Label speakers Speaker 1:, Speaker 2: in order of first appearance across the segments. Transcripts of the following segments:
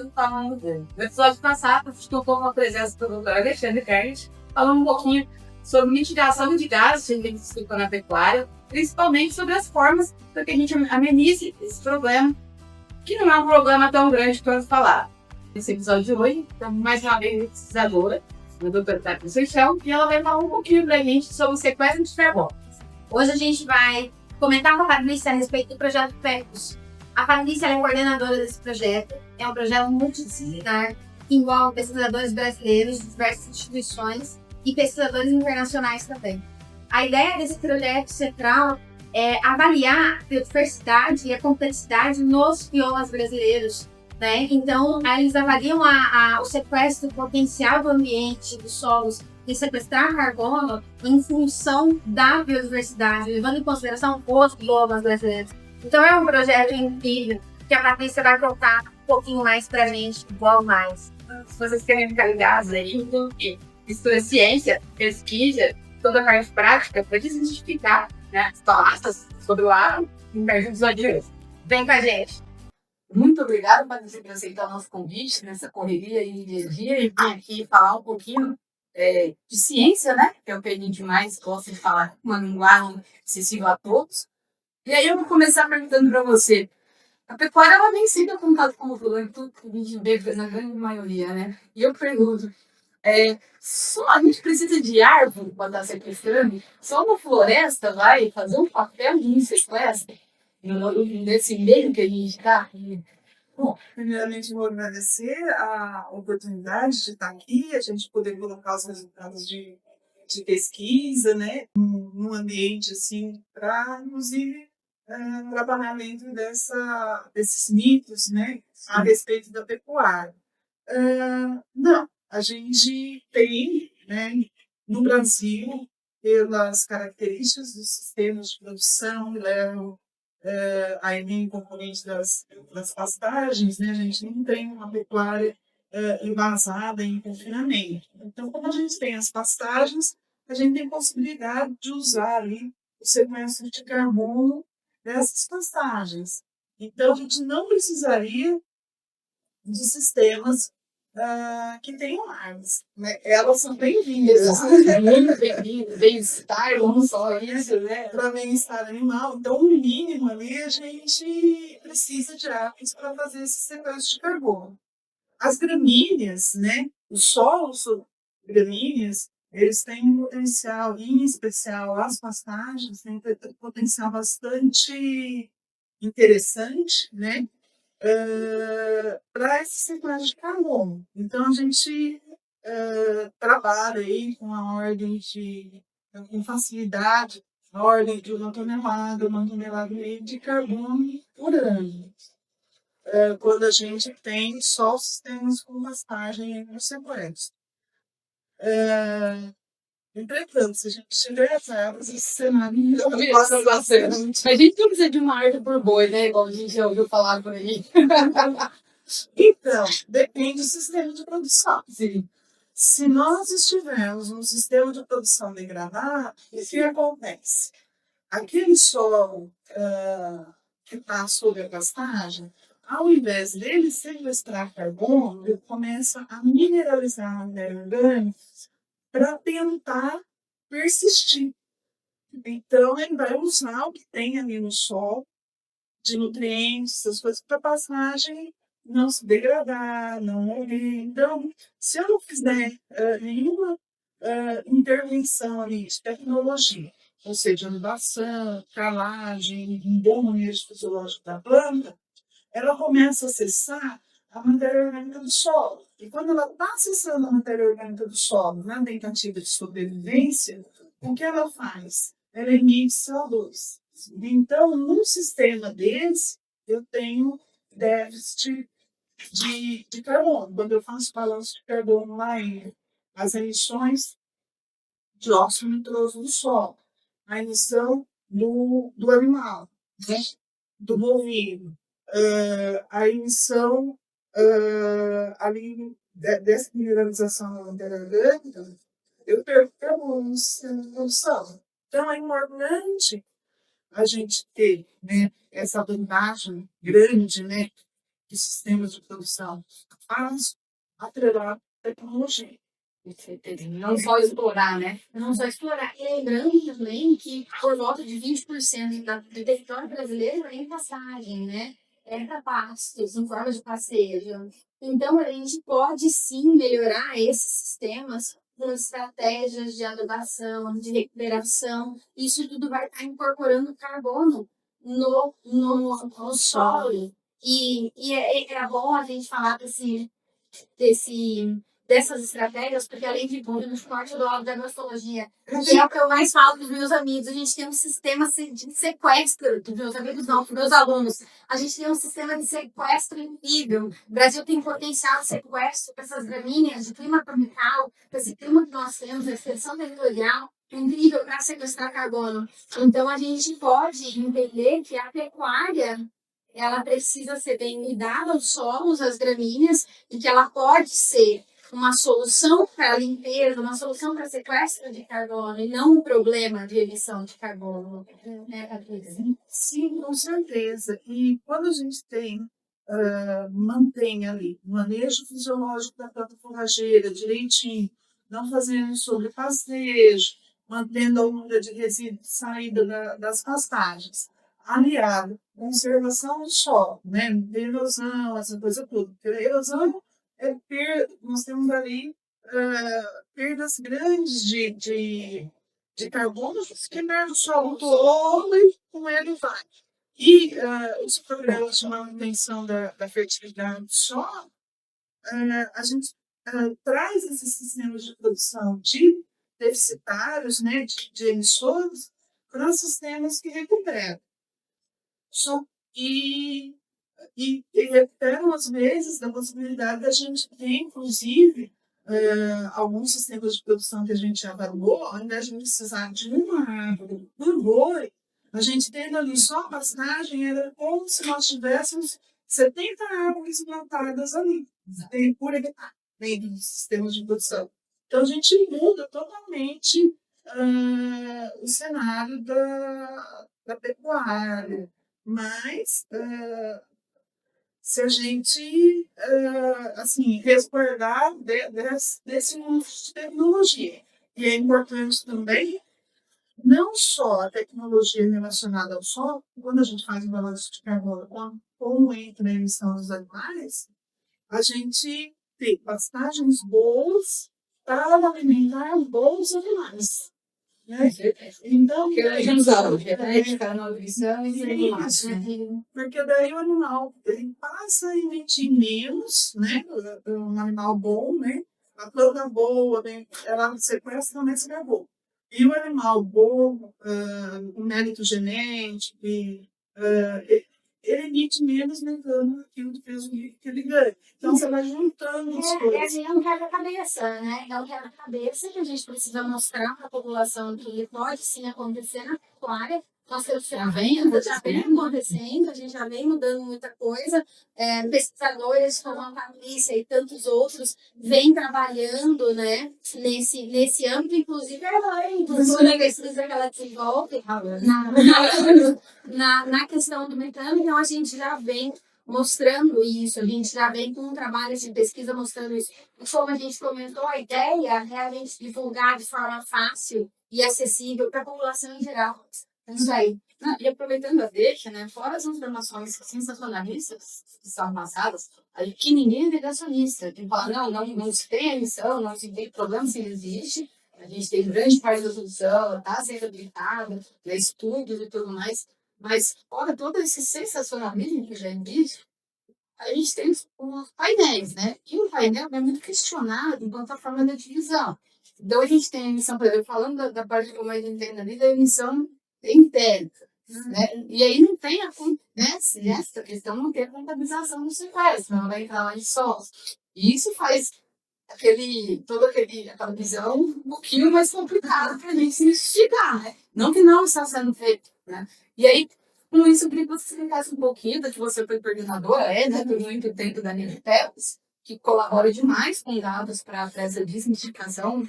Speaker 1: mesmo falando dele. No episódio passado, a gente contou com a presença do Dr. Alexandre Kernes, falando um pouquinho sobre mitigação de gases de intensificação na pecuária, principalmente sobre as formas para que a gente amenize esse problema, que não é um problema tão grande quanto falar. Nesse episódio de hoje, estamos mais uma vez pesquisadora, a doutora Tati Seixão, e ela vai falar um pouquinho para a gente sobre o sequestro de carbono.
Speaker 2: Hoje a gente vai comentar com a Fabrícia a respeito do projeto PECOS. A Fabrícia é coordenadora desse projeto, é um projeto multidisciplinar que envolve pesquisadores brasileiros de diversas instituições e pesquisadores internacionais também. A ideia desse projeto central é avaliar a biodiversidade e a complexidade nos biomas brasileiros, né? Então, eles avaliam o sequestro potencial do ambiente, dos solos, e sequestrar carbono em função da biodiversidade, levando em consideração os biomas brasileiros. Então, é um projeto incrível que a Patrícia vai contar um pouquinho mais pra gente, igual mais.
Speaker 1: Se vocês querem ficar ligados aí, estuda ciência, pesquisa, toda a parte prática para desmistificar, né, as falácias sobre o ar em episódio de hoje.
Speaker 2: Vem com a gente!
Speaker 1: Muito obrigada, Patrícia, por aceitar o nosso convite nessa correria e energia e vir aqui falar um pouquinho de ciência, né? Que é o que a gente mais gosta de falar, uma linguagem acessível a todos. E aí eu vou começar perguntando para você. A pecuária, ela nem sempre é contada como problema, tudo que a gente vê na grande maioria, né? E eu pergunto, só a gente precisa de árvore para estar sequestrando? Só uma floresta vai fazer um papel de sequestro? Nesse meio que a gente está?
Speaker 3: Bom, primeiramente vou agradecer a oportunidade de estar aqui, a gente poder colocar os resultados de pesquisa, né, num ambiente assim, para inclusive trabalhar dentro desses mitos, né, a respeito da pecuária. Não, a gente tem, né, no Brasil, pelas características dos sistemas de produção, levam aí vem o componente das pastagens, né? A gente não tem uma pecuária embasada em confinamento. Então, como a gente tem as pastagens, a gente tem possibilidade de usar ali o sequestro de carbono dessas pastagens. Então, a gente não precisaria de sistemas que tenham árvores, né? Elas são bem-vindas.
Speaker 1: Muito bem-vindo, bem-estar, não só isso, né?
Speaker 3: Para bem-estar animal. Então, o mínimo ali, a gente precisa de árvores para fazer esse sequestro de carbono. As gramíneas, né? Os solos gramíneas, eles têm um potencial, em especial as pastagens, têm um potencial bastante interessante, né? Para esse sequestro de carbono. Então, a gente trabalha aí com a ordem com facilidade, a ordem de 1 tonelada e meia de carbono por ano. Quando a gente tem só sistemas com pastagem no sequestro. Entretanto, se a gente tiver as árvores, esse cenário
Speaker 1: Gosto bastante. A gente não precisa de uma árvore por boi, né? Igual a gente já ouviu falar por aí.
Speaker 3: Então, depende do sistema de produção.
Speaker 1: Sim.
Speaker 3: Se nós estivermos num sistema de produção degradado, o que acontece? Aquele solo que está sob a pastagem, ao invés dele sequestrar carbono, ele começa a mineralizar a matéria orgânica para tentar persistir. Então, ele vai usar o que tem ali no solo, de nutrientes, essas coisas, para a pastagem não se degradar, não morrer. Então, se eu não fizer nenhuma intervenção ali de tecnologia, ou seja, adubação, calagem, um bom manejo fisiológico da planta, ela começa a acessar a matéria orgânica do solo. E quando ela está acessando a matéria orgânica do solo na tentativa de sobrevivência, o que ela faz? Ela emite CO2. Então, num sistema desse, eu tenho déficit de carbono. Quando eu faço balanço de carbono lá em as emissões de óxido nitroso do solo, a emissão do animal, né? Do bovino, a emissão ali dessa mineralização da matéria orgânica, eu perco carbono no sistema de produção. Então, é importante a gente ter, né, essa vantagem grande, né, de sistemas de produção faz atrelar tecnologia.
Speaker 1: Não só explorar, né?
Speaker 2: Não só explorar. E lembrando também que por volta de 20% do território brasileiro é em pastagem, né? É para pastos, em forma de passeio. Então, a gente pode sim melhorar esses sistemas com estratégias de adubação, de recuperação. Isso tudo vai estar incorporando carbono no solo. E é bom a gente falar dessas estratégias, porque além de tudo, no esporte do lado da grafologia, que é o que eu mais falo para os meus amigos, a gente tem um sistema de sequestro, dos meus amigos não, dos meus alunos, a gente tem um sistema de sequestro incrível. O Brasil tem potencial de sequestro para essas gramíneas de clima tropical, para esse clima que nós temos, a extensão territorial, incrível para sequestrar carbono. Então, a gente pode entender que a pecuária ela precisa ser bem ligada aos solos, às gramíneas, e que ela pode ser uma solução para a limpeza, uma solução para sequestro de carbono, e não um problema de emissão de carbono, né, Patrícia?
Speaker 3: Sim, com certeza. E quando a gente mantém ali o manejo fisiológico da planta forrageira direitinho, não fazendo sobrepastejo, mantendo a onda de resíduo de saída das pastagens, aliado à conservação do solo, né? Erosão, essa coisa toda. Porque a erosão nós temos ali perdas grandes de carbono que perde o solo todo e com ele vai. E os programas de manutenção da fertilidade do solo, a gente traz esses sistemas de produção de deficitários, né, de emissores, para sistemas que recuperam. E recuperam, às vezes, da possibilidade da gente ter, inclusive, alguns sistemas de produção que a gente avaliou, ao invés de precisar de uma árvore por boi, a gente tendo ali só a pastagem, era como se nós tivéssemos 70 árvores plantadas ali, por hectare, dentro dos sistemas de produção. Então, a gente muda totalmente o cenário da pecuária. Mas, se a gente assim, resguardar desse uso de tecnologia, e é importante também, não só a tecnologia relacionada ao solo, quando a gente faz o balanço de carbono, como entra a emissão dos animais, a gente tem pastagens boas para alimentar bons animais. Né? Então,
Speaker 1: Porque a gente usa genética, nutrição e
Speaker 3: isso, porque daí o animal ele passa a emitir menos, né? Um animal bom, né? A planta boa, né? Ela sequestra mais carbono. E o animal bom, com mérito genético, ele emite menos metano aquilo que fez que ele ganha. Então você vai juntando as coisas.
Speaker 2: É um quebra-cabeça, né? É um quebra-cabeça que a gente precisa mostrar para a população que pode sim acontecer na pecuária. Nós temos já vem acontecendo, a gente já vem mudando muita coisa. Pesquisadores como a Patrícia e tantos outros vêm trabalhando, né, nesse âmbito, inclusive a Elaine, na pesquisa que ela desenvolve na questão do metano. Então a gente já vem mostrando isso, a gente já vem com um trabalho de pesquisa mostrando isso. E como a gente comentou, a ideia é realmente divulgar de forma fácil e acessível para a população em geral. Isso aí.
Speaker 1: E aproveitando a deixa, né, fora as informações sensacionalistas que são passadas, que ninguém é negacionista. Tipo, não se tem emissão, não se tem problema se existe. A gente tem grande parte da solução, está sendo habilitada, estudos e tudo mais. Mas, fora todo esse sensacionalismo que já existe, a gente tem os painéis, né? E o painel é muito questionado enquanto a forma da divisão. Então, a gente tem a emissão, por exemplo, falando da parte que eu mais entendo ali, da emissão interna. Né? E aí não tem essa questão, não tem a contabilização do sequestro, não vai entrar lá de solos. E isso faz aquela visão um pouquinho mais complicada para a gente se investigar, né? Não que não está sendo feito, né? E aí, com isso, eu queria que você explicasse um pouquinho da que você foi coordenadora, né, por muito tempo da Nilteps, que colabora demais com dados para essa desmitificação,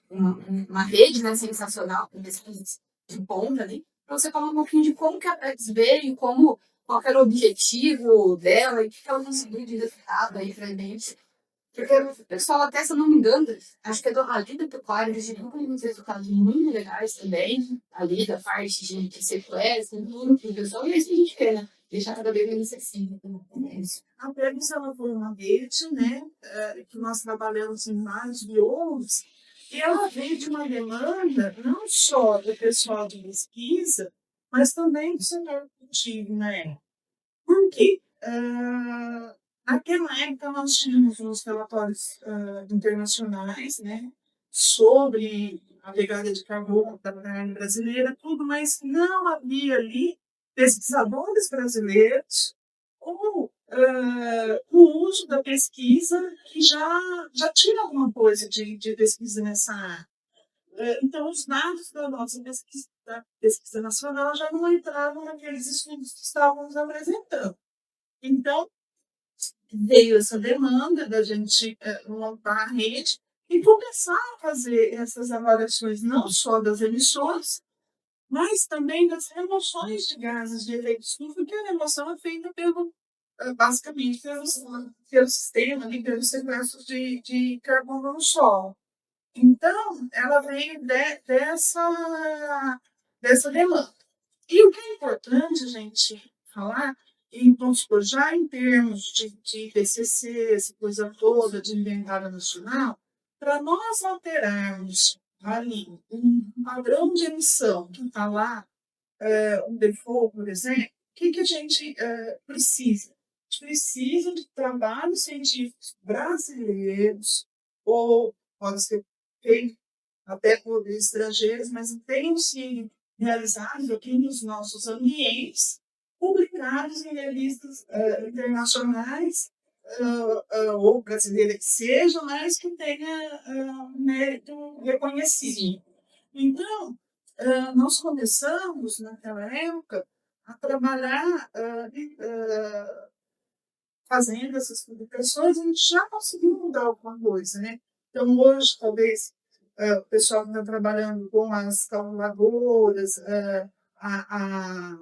Speaker 1: uma rede, né, sensacional, com pesquisas de ponta ali, para você falar um pouquinho de como que a PEX veio, como qual que era o objetivo dela e o que ela conseguiu de resultado aí pra gente. Porque o pessoal, até se eu não me engano, acho que é do Rally da Pecuária, eles divulgam uns resultados muito legais também, ali da parte de sequestro, tudo, pro pessoal, e é isso que a gente quer, né? Deixar cada vez mais acessível. É isso.
Speaker 3: A Pérez, ela foi uma rede, né, que nós trabalhamos em vários biomas, e ela veio de uma demanda não só do pessoal de pesquisa, mas também do setor cultivo, né? Porque naquela época nós tínhamos uns relatórios internacionais, né, sobre a pegada de carbono da carne brasileira, tudo, mas não havia ali pesquisadores brasileiros ou o uso da pesquisa que já tinha alguma coisa de pesquisa nessa área. Então, os dados da nossa pesquisa, da pesquisa nacional já não entravam naqueles estudos que estávamos apresentando. Então, veio essa demanda da gente montar a rede e começar a fazer essas avaliações não só das emissões, mas também das remoções de gases de efeito estufa, que a remoção é feita basicamente pelo sistema, pelos sequestros de carbono no solo. Então, ela veio dessa demanda. E o que é importante a gente falar, vamos supor, já em termos de TCC, essa coisa toda, de inventário nacional, para nós alterarmos ali um padrão de emissão que está lá, um default, por exemplo, o que a gente precisa? A gente precisa de trabalhos científicos brasileiros, ou pode ser feito até por estrangeiros, mas tenham sido realizados aqui nos nossos ambientes, publicados em revistas internacionais ou brasileiras que sejam, mas que tenha mérito reconhecido. Então, nós começamos, naquela época, a trabalhar fazendo essas publicações, a gente já conseguiu mudar alguma coisa, né? Então, hoje, talvez, o pessoal que está trabalhando com as calculadoras, a,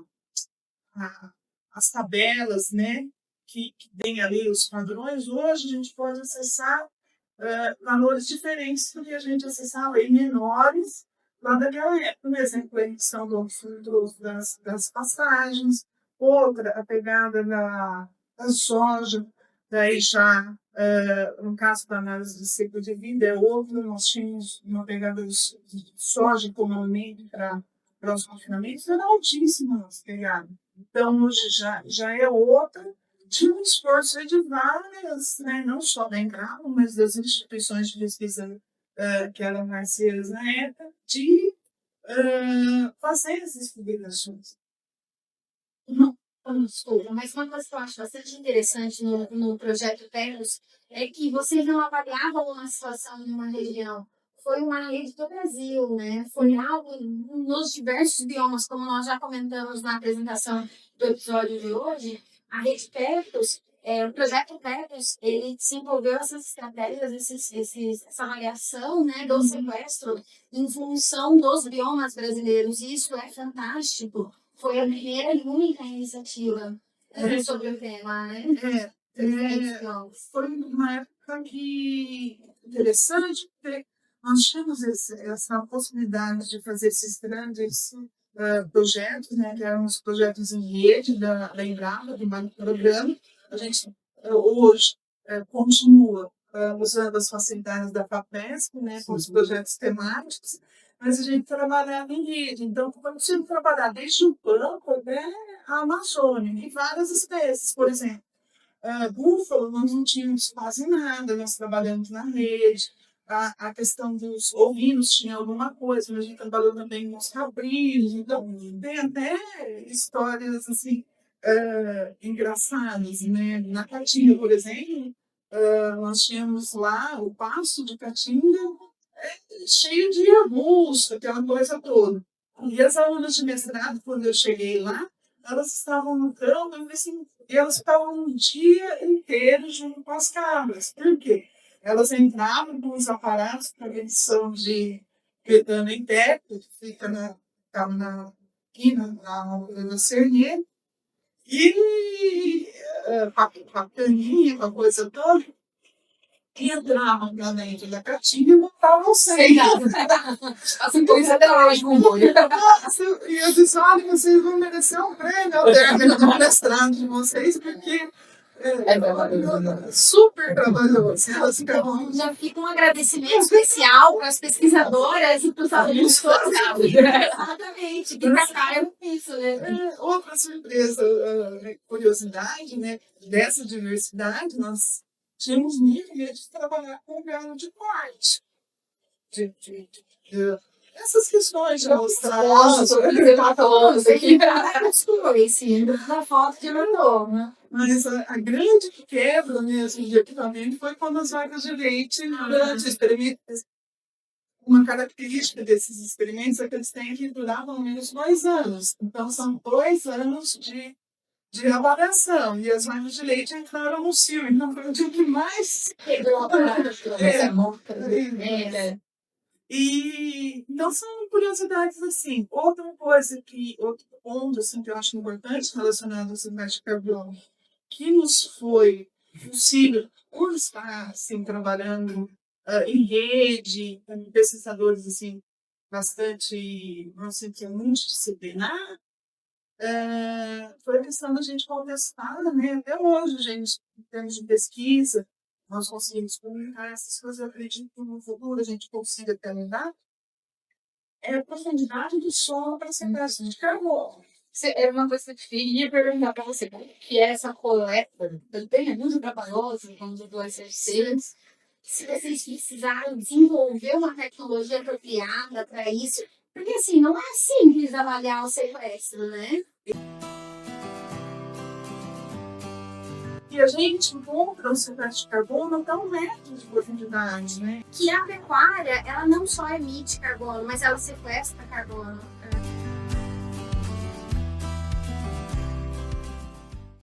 Speaker 3: as tabelas, né, que tem ali os padrões, hoje a gente pode acessar valores diferentes do que a gente acessava em menores lá daquela época. Por exemplo, a emissão do filtro das passagens, outra, a pegada da soja, daí já, no caso da análise de ciclo de vida, é outro, nós tínhamos uma pegada de soja como alimento para os confinamentos, era altíssima essa pegada. Então, hoje já é outra, de um esforço de várias, né, não só da Embrapa, mas das instituições de pesquisa que eram parceiras na época, de fazer essas publicações.
Speaker 2: Desculpa, mas uma coisa que eu acho bastante interessante no projeto Ternos é que vocês não avaliavam uma situação em uma região. Foi uma rede do Brasil, né? Foi algo nos diversos biomas, como nós já comentamos na apresentação do episódio de hoje. A rede Ternos, o projeto Ternos, ele desenvolveu essas estratégias, essa avaliação, né, do sequestro em função dos biomas brasileiros. E isso é fantástico. Foi a primeira e única iniciativa sobre o tema, né?
Speaker 3: Foi uma época interessante, porque nós tínhamos essa possibilidade de fazer esses grandes projetos, né, que eram os projetos em rede da Embrapa, do Banco Programa. A gente hoje continua usando as facilidades da FAPESP, né, com os projetos temáticos, mas a gente trabalhava em rede. Então, quando tinha que trabalhar desde o campo até a Amazônia, em várias espécies, por exemplo. Búfalo, nós não tínhamos quase nada, nós trabalhamos na rede. A questão dos ovinos tinha alguma coisa, mas a gente trabalhou também com os cabritos. Então, tem até histórias assim, engraçadas, né? Na Caatinga, por exemplo, nós tínhamos lá o pasto de Caatinga cheio de arbustos, aquela coisa toda. E as alunas de mestrado, quando eu cheguei lá, elas estavam no campo, assim, e elas ficavam um dia inteiro junto com as cabras. Por quê? Elas entravam com os aparatos para medição de metano interno, que fica aqui na Serneira, E com a caninha, com a coisa toda, entravam pra dentro da catinha e botavam
Speaker 1: Sei
Speaker 3: sem.
Speaker 1: nada. Assim, coisa até hoje com o molho.
Speaker 3: Nossa, e eu disse, olha, vocês vão merecer um prêmio ao término do mestrado de vocês, porque
Speaker 1: É trabalhoso.
Speaker 3: super trabalhoso. Elas ficavam
Speaker 2: Já fica um agradecimento especial para as pesquisadoras e para os alunos todos. Exatamente, que cascaram isso, né?
Speaker 3: outra surpresa, curiosidade, né? Dessa diversidade, nós tínhamos nível de trabalhar com gado de corte. Essas questões de mostrar.
Speaker 1: Nossa, eu matou isso aqui.
Speaker 2: Esse da foto que mandou, né?
Speaker 3: Mas a grande quebra mesmo de equipamento foi quando as vacas de leite, durante experimentos, uma característica desses experimentos é que eles têm que durar pelo menos 2 anos. Então, são 2 anos de avaliação. E as vacas de leite entraram no cio. Então, foi o dia que mais
Speaker 2: Quebrou a
Speaker 3: E então são curiosidades assim. Outra coisa outro ponto assim, que eu acho importante relacionado ao semestre de carbono, que nos foi possível por estar assim, trabalhando em rede, com pesquisadores assim, bastante, vamos dizer, multidisciplinar, foi a questão da gente contestar, né? Até hoje, gente, em termos de pesquisa, nós conseguimos comunicar essas coisas. Eu acredito que no futuro a gente consiga terminar. É a profundidade do solo para a sequência de carbono.
Speaker 1: Era uma coisa que eu ia perguntar para você, como que é essa coleta? Também é muito trabalhoso, quando do SFC.
Speaker 2: Se vocês precisaram desenvolver uma tecnologia apropriada para isso, porque assim, não é simples avaliar o sequestro, né?
Speaker 3: E a gente encontra o sequestro de carbono até 1 metro de profundidade, né?
Speaker 2: Que a pecuária, ela não só emite carbono, mas ela sequestra carbono.